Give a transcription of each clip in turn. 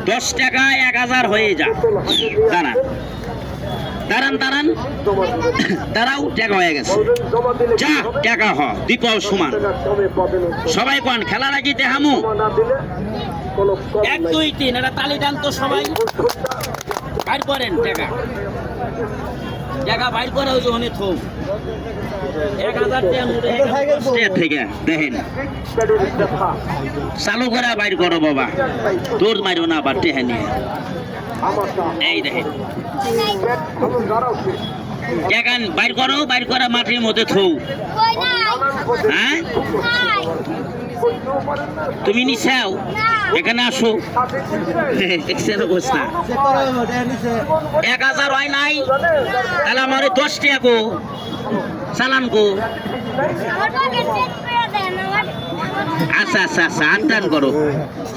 10 টাকা 1000 হয়ে যা। দাঁড়ান দাঁড়ান দাঁড়ান দাঁড়াও, টাকা হয়ে গেছে যা, টাকা হ দীপাও সমান। সবাই কোন খেলা নাকি দেখামু? 1 2 3 এটা তালি টান তো সবাই বাইর করেন। টাকা টাকা বাইর করে ওই যে থো 1000 টাকা থেকে দেখেন চালু করে বাইর করো বাবা, তোর মারো না আবার টেহা নিয়ে। এই দেখেন টাকা বাইর করো, বাইর করে মাটির মধ্যে থৌ। হ্যাঁ তুমি নিছাও, এখানে আসো। 1000 হয় নাই, তাহলে আমার 10 টাকা গো চালান গো। আচ্ছা আচ্ছা আচ্ছা, আনটান করো।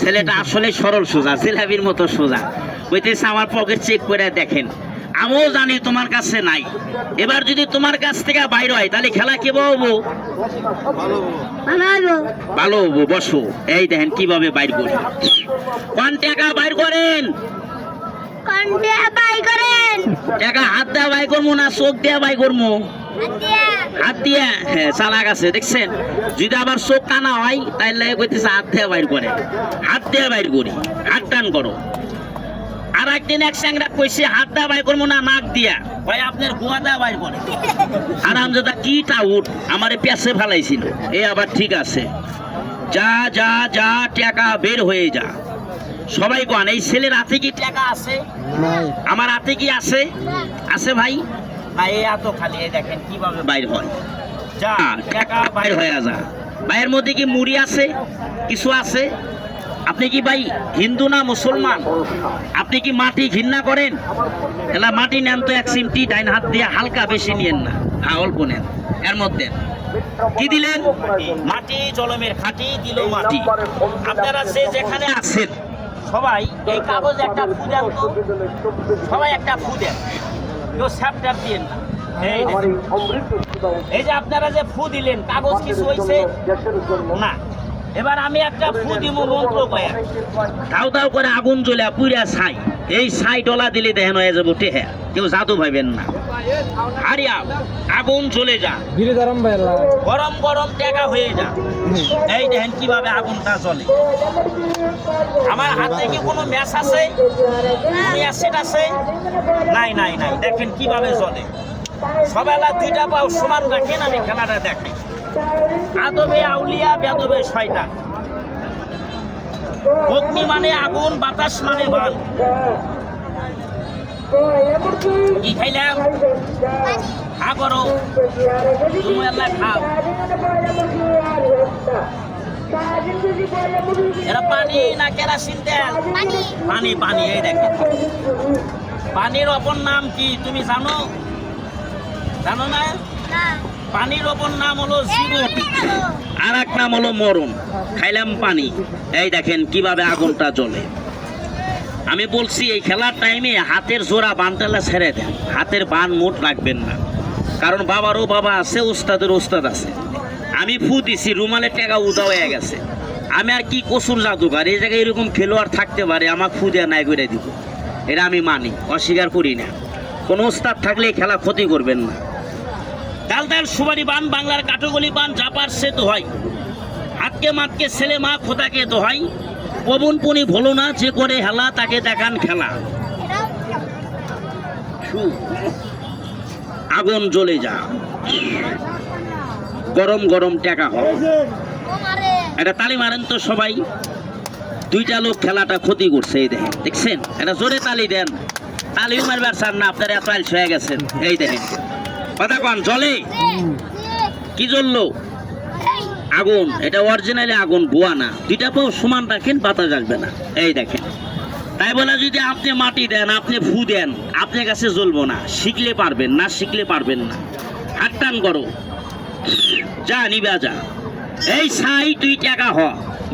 ছেলেটা আসলে সরল সোজা, জিলাপির মতো সোজা। বলতেছে আমার পকেট চেক করে দেখেন, আমিও জানি তোমার কাছে নাই। এবার যদি তোমার কাছ থেকে বাইর হয় তাহলে খেলা কে বলবো? ভালো হবো। বসো, এই দেখেন কিভাবে বাইর করি। কোন টাকা বাইর করেন? টাকা হাত দেওয়া বাই করবো না চোখ দেওয়া বাই করবো? হাত দিয়া। হ্যাঁ চালাক আছে দেখছেন। যদি আবার চোখ কানা হয় তাহলে কইতেছে হাত দেওয়া বাইর করে। হাত দেওয়া বাইর করি, হাত টান করো। আর একদিন এক স্যাংরা কইছে হাত দেওয়া বাই করবো না নাক দিয়া, ভাই আপনার গোয়া দেওয়া বাইর করে। আরাম দাদা কি টাউট আমারে পেছে ফেলাইছিল। এ আবার ঠিক আছে, যা যা যা টাকা বের হয়ে যা। সবাই কোন এই ছেলের হাতে কি টাকা আছে? আমার হাতে কি আছে? আছে ভাই। এই এত খালি দেখেন কিভাবে বাইর হয়। যা টাকা বাইর হয়ে যা। ভাইয়ের মধ্যে কি মুড়ি আছে? কিছু আছে? আপনি কি ভাই হিন্দু না মুসলমান? আপনি কি মাটি ঘৃণা করেন? এলা মাটি নেন তো 1 চিমটি, ডাইন হাত দিয়ে হালকা, বেশি নিয়েন না। হ্যাঁ অল্প নেন। এর মধ্যে কি দিলেন? মাটি, জলমের খাঁটি দিল মাটি। আপনারা যে যেখানে আছেন সবাই এই কাগজ একটা ফু দেন তো, সবাই একটা ফু দেন, কেউ স্যাপটার দিয়েন না। এই যে আপনারা যে ফু দিলেন, কাগজ কিছু হয়েছে না। এবার আমি একটা ফু দিব মন্ত্র কয়া, দাও দাও করে আগুন জ্বলে পুরা ছাই। এই ছাই ডলা দিলে দেখেন হয়ে যাবো টেহা, কেউ জাদু ভাইবেন না। হারিয়া আগুন জ্বলে যা, গরম গরম টাকা হয়ে যা। এই দেখেন কিভাবে আগুনটা জ্বলে। আমার হাতে কি কোনো ম্যাচ আছে? অ্যাসিড আছে? নাই নাই নাই। দেখেন কিভাবে জ্বলে। সবেলা 2টা পাও সমান রাখেন, আমি খেলাটা দেখি। আদবে আউলিয়া, বেদবে শয়তান। অগ্নি মানে আগুন, বাতাস মানে বান। কি খাইলাম? খা করো, তুমি আল্লাহ খাও। এরা পানি না কেরাসিন তেল? পানি পানি। এই দেখেন পানির অপর নাম কি তুমি জানো? জানো না? পানির অপর নাম হলো জীবন, আর এক নাম হলো মরণ। খাইলাম পানি। এই দেখেন কিভাবে আগুনটা জ্বলে। আমি বলছি এই খেলার টাইমে হাতের জোড়া বানটালা ছেড়ে দেন। হাতের বান মোট রাখবেন না, কারণ বাবারও বাবা আছে, ওস্তাদের ওস্তাদ আছে। আমি ফু দিছি, রুমালের টাকা উদা হয়ে গেছে। আমি আর কি কসুর জাদুকার, এই জায়গায় এরকম খেলোয়াড় থাকতে পারে আমাকে ফু দেওয়া নাই করে দিব, এটা আমি মানি, অস্বীকার করি না। কোনো ওস্তাদ থাকলে খেলা ক্ষতি করবেন না। ডাল ডাল সুবারি বান, বাংলার কাঠগলি বান, জাপার সে দোহাই। হাতকে মাতকে ছেলে মা খোদাকে দোহাই। পবন পনি ভোলো না, যে করে হেলা তাকে দেখান খেলা। আগুন জ্বলে যা, গরম গরম টাকা হয়। এটা তালি মারেন তো সবাই। 2টা লোক খেলাটা ক্ষতি করছে। এই দেখেন, দেখছেন? এটা জোরে তালি দেন। তালিও মারবার চান না, আপনারা এত আলস হয়ে গেছেন। এই দেখেন কথা কন, জলে কি জ্বললো? আগুন। এটা অরিজিনালি আগুন, গোয়া না। 2টা পাও সমান রাখেন, বাতাস আসবে না। এই দেখেন, তাই বলে যদি আপনি মাটি দেন, আপনি ফু দেন, আপনার কাছে জ্বলবো না। শিখলে পারবেন, না শিখলে পারবেন না। হাত টান করো, যা নিবা যা। এই ছাই 2 টাকা হ,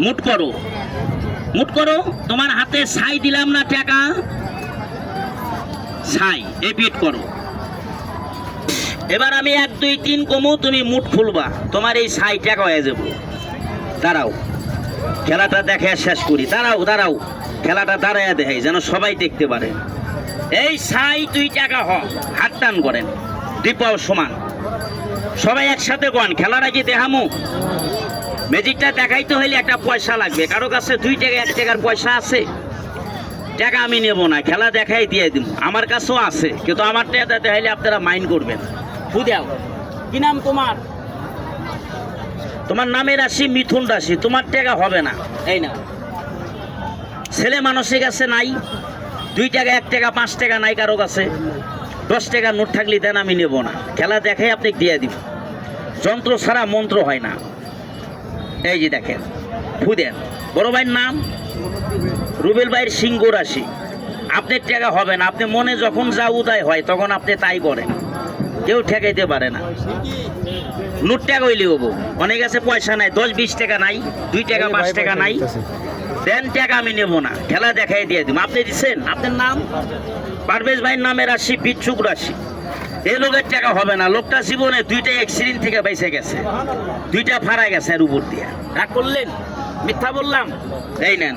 মুট করো, মুট করো। তোমার হাতে ছাই দিলাম না টাকা, ছাই এই পিট করো। এবার আমি 1 2 3 কমু, তুমি মুঠ খুলবা, তোমার এই 60 টাকা হয়ে যাবো। দাঁড়াও, খেলাটা দেখে শেষ করি। দাঁড়াও দাঁড়াও, খেলাটা দাঁড়াইয়া দেখাই যেন সবাই দেখতে পারে। এই সাই 2 টাকা হাত টান করেন, 2 পাও সমান। সবাই একসাথে গন, খেলাটা কি দেখামু? ম্যাজিকটা দেখাইতে হইলে একটা পয়সা লাগবে। কারো কাছে 2 টাকা 1 টাকার পয়সা আছে? টাকা আমি নেব না, খেলা দেখাই দিয়ে দিব। আমার কাছেও আছে, কিন্তু আমার টাকা দেখাইলে আপনারা মাইন্ড করবেন। বুঝাও, কি নাম তোমার? তোমার নামের রাশি মিথুন রাশি, তোমার টাকা হবে না। এই না, ছেলে মানুষের কাছে নাই 2 টাকা 1 টাকা 5 টাকা নাই কারো কাছে। 10 টাকা নোট থাকলে দেন, আমি নেব না। খেলা দেখাই আপনি দিয়ে দিব। যন্ত্র ছাড়া মন্ত্র হয় না। এই যে দেখেন, ফুদেন। বড় ভাইয়ের নাম রুবেল ভাইয়ের সিংহ রাশি। আপনার টাকা হবে না, আপনি মনে যখন যা উদয় হয় তখন আপনি তাই করেন, কেউ ঠেকাইতে পারে না। নোট টাকা হইলে হবো, অনেক আছে পয়সা নাই, 10-20 টাকা নাই, 2 টাকা 5 টাকা নাই, দেন টাকা আমি নেব না। খেলা দেখাই দিয়ে দিব। আপনি দিচ্ছেন? আপনার নাম? পারভেজ ভাইয়ের নামের রাশি বিচ্ছুক রাশি। এই লোকের টাকা হবে না। লোকটা জীবনে 2টা অ্যাক্সিডেন্ট থেকে বেঁচে গেছে, 2টা ফাড়া গেছে আর উপর দিয়ে। রাগ করলেন? মিথ্যা বললাম? এই নেন,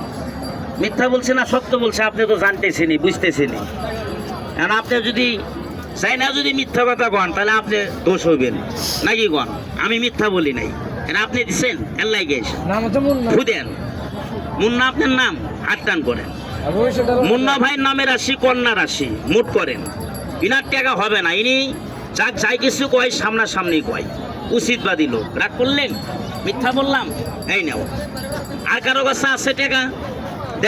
মিথ্যা বলছে না সত্য বলছে আপনি তো জানতেছেনই, বুঝতেছেনই। কারণ আপনি যদি চাই না, যদি মিথ্যা কথা কন তাহলে আপনি দোষ হইবেন নাকি কন? আমি মিথ্যা বলি নাই। আপনি দিচ্ছেন এল্লাই গেছ খুদেন। মুন্না আপনার নাম, হাত টান করেন। মুন্না ভাইয়ের নামের রাশি কন্যা রাশি। মুট করেন, ইনার টাকা হবে না। ইনি যাক যাই কিছু কয় সামনাসামনি কয়, উচিতবাদী লোক। রাগ করলেন? মিথ্যা বললাম? এই নাও। আর কারো কাছে আছে টাকা?